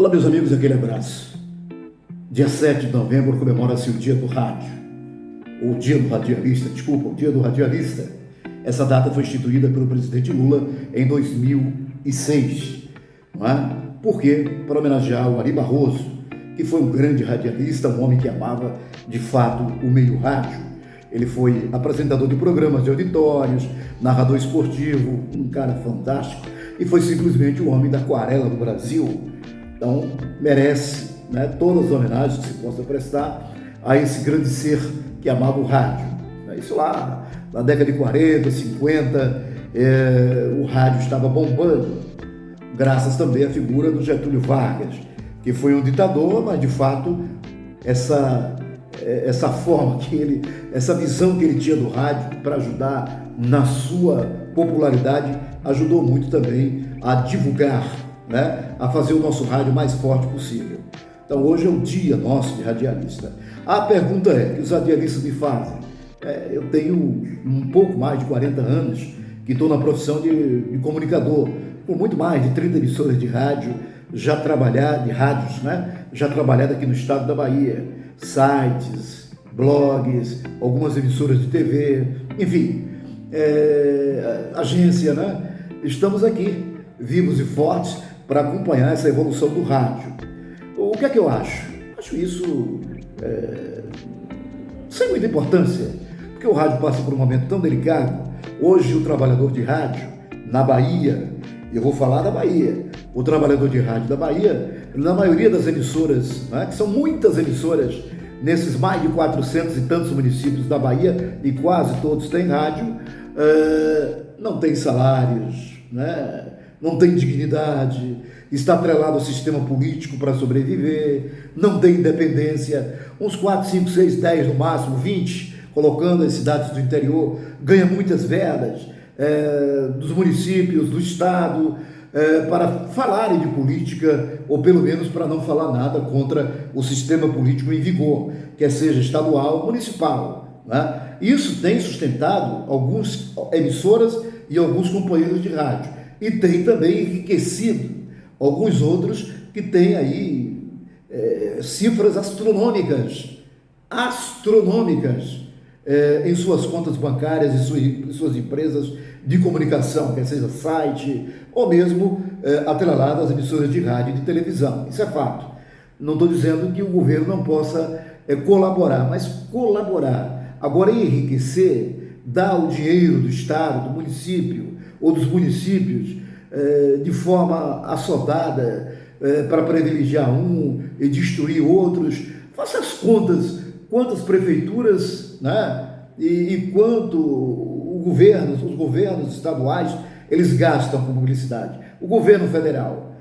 Olá, meus amigos, aquele abraço. Dia 7 de novembro comemora-se o Dia do Rádio, ou Dia do Radialista, desculpa, o Dia do Radialista. Essa data foi instituída pelo presidente Lula em 2006, não é? Por quê? Para homenagear o Ari Barroso, que foi um grande radialista, um homem que amava, de fato, o meio rádio. Ele foi apresentador de programas de auditórios, narrador esportivo, um cara fantástico, e foi simplesmente o homem da aquarela do Brasil. Então, merece, né, todas as homenagens que se possa prestar a esse grande ser que amava o rádio. Isso lá, na década de 40, 50, o rádio estava bombando, graças também à figura do Getúlio Vargas, que foi um ditador, mas de fato essa forma que ele, essa visão que ele tinha do rádio para ajudar na sua popularidade, ajudou muito também a divulgar, né, a fazer o nosso rádio mais forte possível. Então hoje é o dia nosso de radialista. A pergunta que os radialistas me fazem, eu tenho um pouco mais de 40 anos que estou na profissão de comunicador, com muito mais de 30 emissoras de rádio, já rádios, né? Já trabalhado aqui no estado da Bahia, sites, blogs, algumas emissoras de TV, enfim, agência, né? Estamos aqui, vivos e fortes, para acompanhar essa evolução do rádio. O que é que eu acho? Acho isso sem muita importância, porque o rádio passa por um momento tão delicado. Hoje o trabalhador de rádio na Bahia, eu vou falar da Bahia, o trabalhador de rádio da Bahia, na maioria das emissoras, né, que são muitas emissoras, nesses mais de 400 e tantos municípios da Bahia, e quase todos têm rádio, não tem salários, né? Não tem dignidade, está atrelado ao sistema político para sobreviver, não tem independência, uns 4, 5, 6, 10 no máximo, 20, colocando as cidades do interior, ganha muitas verbas dos municípios, do estado, para falarem de política, ou pelo menos para não falar nada contra o sistema político em vigor, quer seja estadual ou municipal, né? Isso tem sustentado algumas emissoras e alguns companheiros de rádio, e tem também enriquecido alguns outros que têm aí cifras astronômicas em suas contas bancárias e suas empresas de comunicação, quer seja site ou mesmo atrelado às emissoras de rádio e de televisão. Isso é fato. Não estou dizendo que o governo não possa colaborar, mas colaborar. Agora, enriquecer, dar o dinheiro do Estado, do município ou dos municípios de forma assodada para privilegiar um e destruir outros. Faça as contas, quantas prefeituras, né, e quanto os governos estaduais, eles gastam com publicidade. O governo federal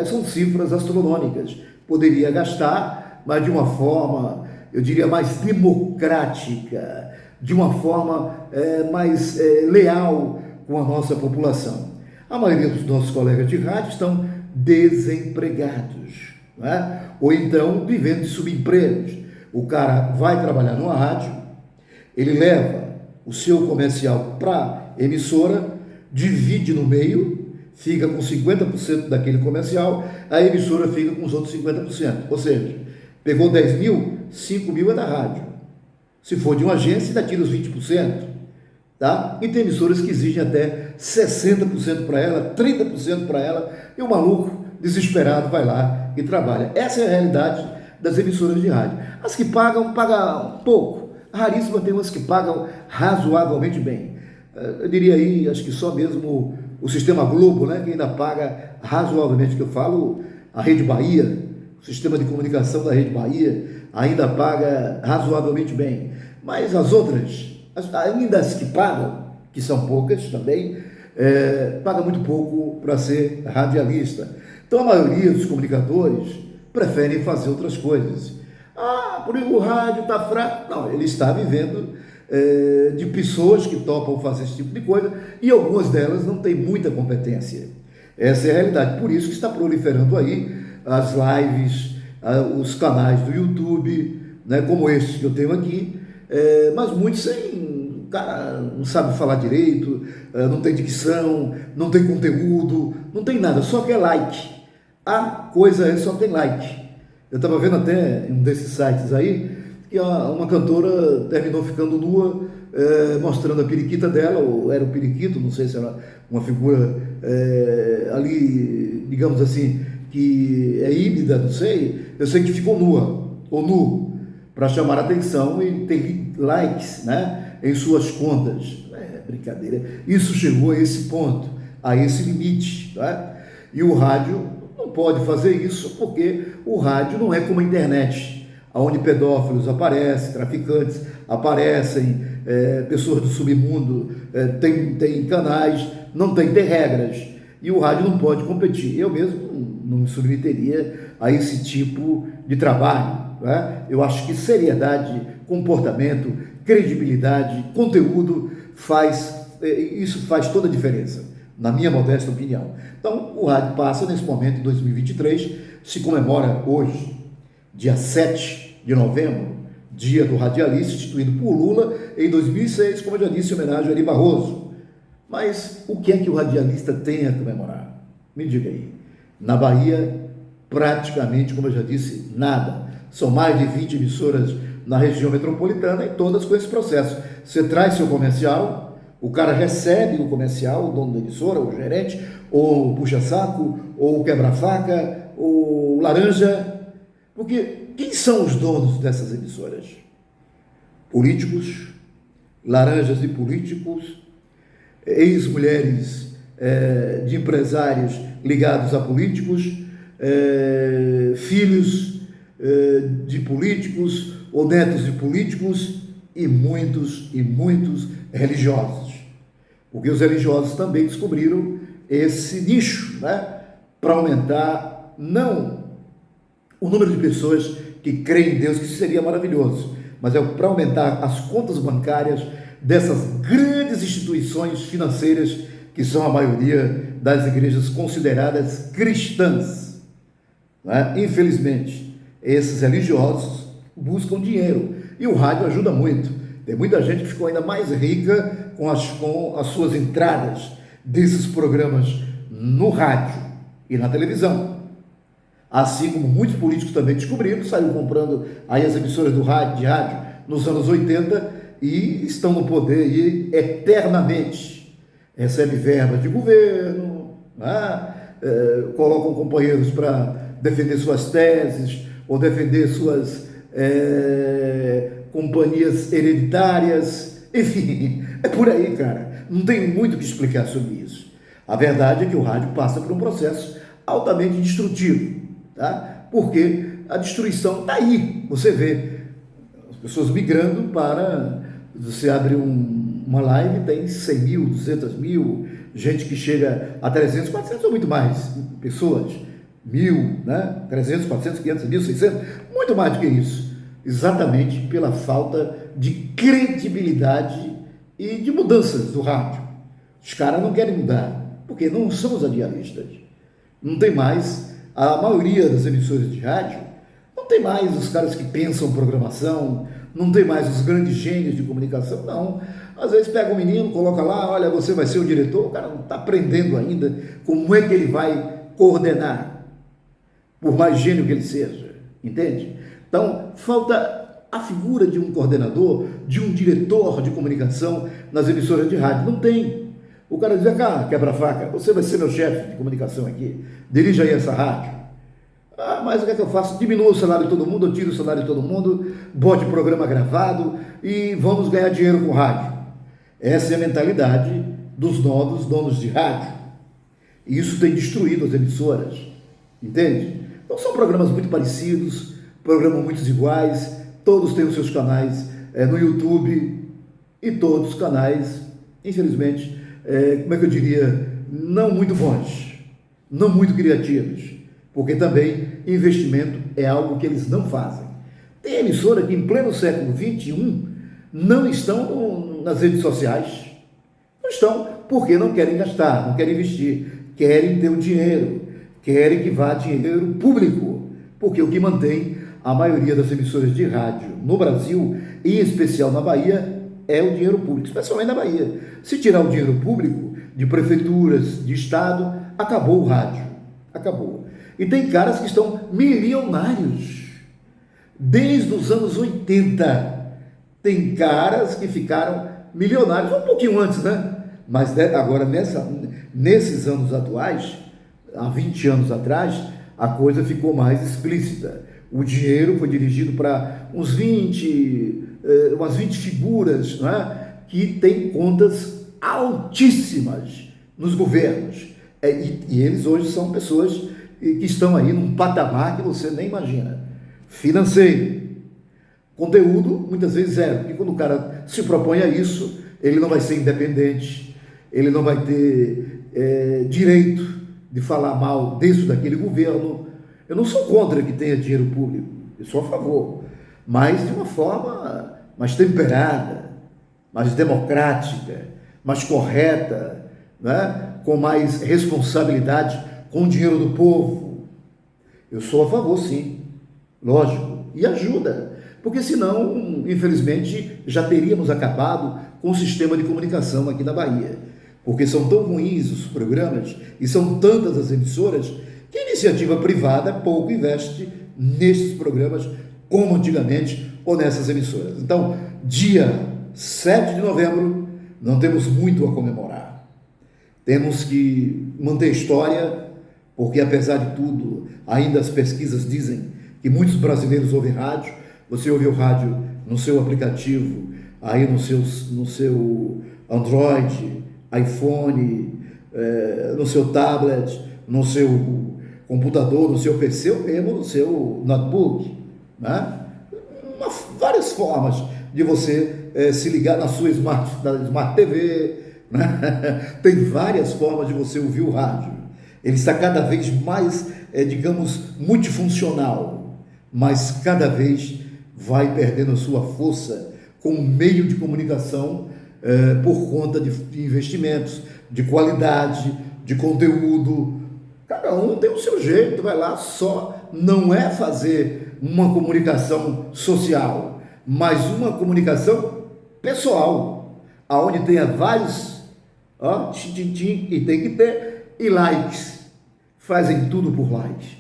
são cifras astronômicas. Poderia gastar, mas de uma forma, eu diria, mais democrática, de uma forma mais leal com a nossa população. A maioria dos nossos colegas de rádio estão desempregados, né? Ou então vivendo de subempregos. O cara vai trabalhar numa rádio, ele leva o seu comercial para a emissora, divide no meio, fica com 50% daquele comercial, a emissora fica com os outros 50%. Ou seja, pegou 10 mil, 5 mil é da rádio. Se for de uma agência, ainda tira os 20%. Tá? E tem emissoras que exigem até 60% para ela, 30% para ela, e o maluco desesperado vai lá e trabalha. Essa é a realidade das emissoras de rádio. As que pagam pouco. Raríssimas tem umas que pagam razoavelmente bem. Eu diria aí, acho que só mesmo o Sistema Globo, né, que ainda paga razoavelmente, que eu falo, a Rede Bahia, o sistema de comunicação da Rede Bahia, ainda paga razoavelmente bem. Mas as outras, ainda as que pagam, que são poucas também, paga muito pouco para ser radialista. Então a maioria dos comunicadores preferem fazer outras coisas. Por o rádio está fraco. Não, ele está vivendo de pessoas que topam fazer esse tipo de coisa, e algumas delas não têm muita competência. Essa é a realidade. Por isso que está proliferando aí as lives, os canais do YouTube, né, como este que eu tenho aqui, mas muitos sem, o cara não sabe falar direito, não tem dicção, não tem conteúdo, não tem nada, só quer like. A coisa é só tem like. Eu estava vendo até em um desses sites aí que uma cantora terminou ficando nua, mostrando a periquita dela, ou era o periquito, não sei se era uma figura ali, digamos assim, que é híbrida, não sei. Eu sei que ficou nua, ou nu, para chamar a atenção e ter likes, né, em suas contas. É brincadeira. Isso chegou a esse ponto, a esse limite, né? E o rádio não pode fazer isso porque o rádio não é como a internet, onde pedófilos aparecem, traficantes aparecem, pessoas do submundo, tem canais, tem regras. E o rádio não pode competir. Eu mesmo não me submeteria a esse tipo de trabalho, né? Eu acho que seriedade, comportamento, credibilidade, conteúdo, isso faz toda a diferença, na minha modesta opinião. Então, o rádio passa nesse momento, em 2023, se comemora hoje, dia 7 de novembro, dia do radialista, instituído por Lula, em 2006, como eu já disse, em homenagem a Ari Barroso. Mas o que é que o radialista tem a comemorar? Me diga aí. Na Bahia, praticamente, como eu já disse, nada. São mais de 20 emissoras na região metropolitana e todas com esse processo. Você traz seu comercial, o cara recebe o comercial, o dono da emissora, o gerente, ou o puxa-saco, ou o quebra-faca, ou o laranja. Porque quem são os donos dessas emissoras? Políticos, laranjas de políticos, ex-mulheres de empresários ligados a políticos, filhos de políticos ou netos de políticos e muitos religiosos. Porque os religiosos também descobriram esse nicho, né, para aumentar, não o número de pessoas que creem em Deus, que isso seria maravilhoso, mas é para aumentar as contas bancárias dessas grandes instituições financeiras que são a maioria das igrejas consideradas cristãs, né? Infelizmente, esses religiosos buscam dinheiro e o rádio ajuda muito. Tem muita gente que ficou ainda mais rica com as suas entradas desses programas no rádio e na televisão. Assim como muitos políticos também descobriram, saíram comprando aí as emissoras de rádio nos anos 80 e estão no poder aí eternamente. Recebe verbas de governo, né? Colocam companheiros para defender suas teses ou defender suas companhias hereditárias. Enfim, é por aí, cara. Não tem muito o que explicar sobre isso. A verdade é que o rádio passa por um processo altamente destrutivo, tá? Porque a destruição está aí. Você vê as pessoas migrando para... Você abre uma live, tem 100 mil, 200 mil, gente que chega a 300, 400 ou muito mais pessoas, 1.000, né? 300, 400, 500, 1.600, muito mais do que isso, exatamente pela falta de credibilidade e de mudanças do rádio. Os caras não querem mudar, porque não são os radialistas. Não tem mais, a maioria das emissoras de rádio, não tem mais os caras que pensam programação, não tem mais os grandes gênios de comunicação, não. Às vezes pega um menino, coloca lá, olha, você vai ser o diretor, o cara não está aprendendo ainda como é que ele vai coordenar, por mais gênio que ele seja, entende? Então, falta a figura de um coordenador, de um diretor de comunicação nas emissoras de rádio. Não tem. O cara diz, cá, quebra-faca, você vai ser meu chefe de comunicação aqui, dirija aí essa rádio. Ah, mas o que é que eu faço? Diminua o salário de todo mundo, eu tiro o salário de todo mundo, bote programa gravado e vamos ganhar dinheiro com rádio. Essa é a mentalidade dos novos donos de rádio. E isso tem destruído as emissoras, entende? Então são programas muito parecidos, programas muito iguais, todos têm os seus canais no YouTube e todos os canais, infelizmente, como é que eu diria, não muito bons, não muito criativos. Porque também investimento é algo que eles não fazem. Tem emissora que em pleno século XXI não estão nas redes sociais. Não estão porque não querem gastar, não querem investir, querem ter o dinheiro, querem que vá dinheiro público. Porque o que mantém a maioria das emissoras de rádio no Brasil, e em especial na Bahia, é o dinheiro público, especialmente na Bahia. Se tirar o dinheiro público de prefeituras, de estado, acabou o rádio. Acabou. E tem caras que estão milionários desde os anos 80. Tem caras que ficaram milionários um pouquinho antes, né? Mas agora, nesses anos atuais, há 20 anos atrás, a coisa ficou mais explícita. O dinheiro foi dirigido para umas 20 figuras, né, que têm contas altíssimas nos governos. E eles hoje são pessoas que estão aí num patamar que você nem imagina. Financeiro. Conteúdo, muitas vezes zero. Porque quando o cara se propõe a isso, ele não vai ser independente, ele não vai ter direito de falar mal desse ou daquele governo. Eu não sou contra que tenha dinheiro público, eu sou a favor, mas de uma forma mais temperada, mais democrática, mais correta, né? Com mais responsabilidade com o dinheiro do povo. Eu sou a favor, sim, lógico, e ajuda, porque senão, infelizmente, já teríamos acabado com o sistema de comunicação aqui na Bahia, porque são tão ruins os programas e são tantas as emissoras que a iniciativa privada pouco investe nesses programas como antigamente ou nessas emissoras. Então, dia 7 de novembro, não temos muito a comemorar. Temos que manter a história, porque apesar de tudo, ainda as pesquisas dizem que muitos brasileiros ouvem rádio. Você ouve o rádio no seu aplicativo, aí no seu Android, iPhone, no seu tablet, no seu computador, no seu PC ou mesmo no seu notebook, né? Várias formas de você se ligar na sua Smart TV, né? Tem várias formas de você ouvir o rádio. Ele está cada vez mais, digamos, multifuncional, mas cada vez vai perdendo a sua força como meio de comunicação por conta de investimentos, de qualidade, de conteúdo. Cada um tem o seu jeito, vai lá, só não é fazer uma comunicação social, mas uma comunicação pessoal, aonde tenha vários, e tem que ter, e likes, fazem tudo por likes,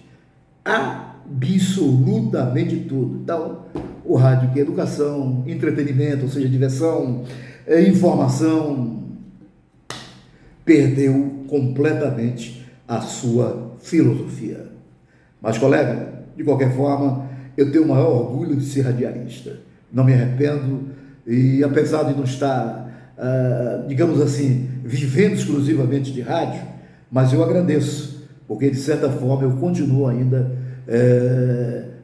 absolutamente tudo. Então, o rádio que é educação, entretenimento, ou seja, diversão, informação, perdeu completamente a sua filosofia. Mas, colega, de qualquer forma, eu tenho o maior orgulho de ser radialista. Não me arrependo e, apesar de não estar, digamos assim, vivendo exclusivamente de rádio, mas eu agradeço, porque, de certa forma, eu continuo ainda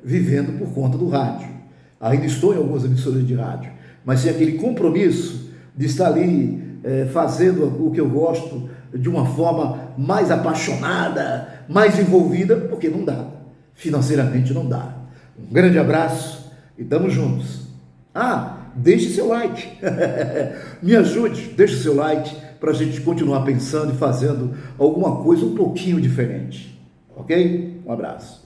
vivendo por conta do rádio. Ainda estou em algumas emissoras de rádio, mas sem aquele compromisso de estar ali fazendo o que eu gosto de uma forma mais apaixonada, mais envolvida, porque não dá, financeiramente não dá. Um grande abraço e estamos juntos. Deixe seu like, me ajude, deixe seu like para a gente continuar pensando e fazendo alguma coisa um pouquinho diferente, ok? Um abraço.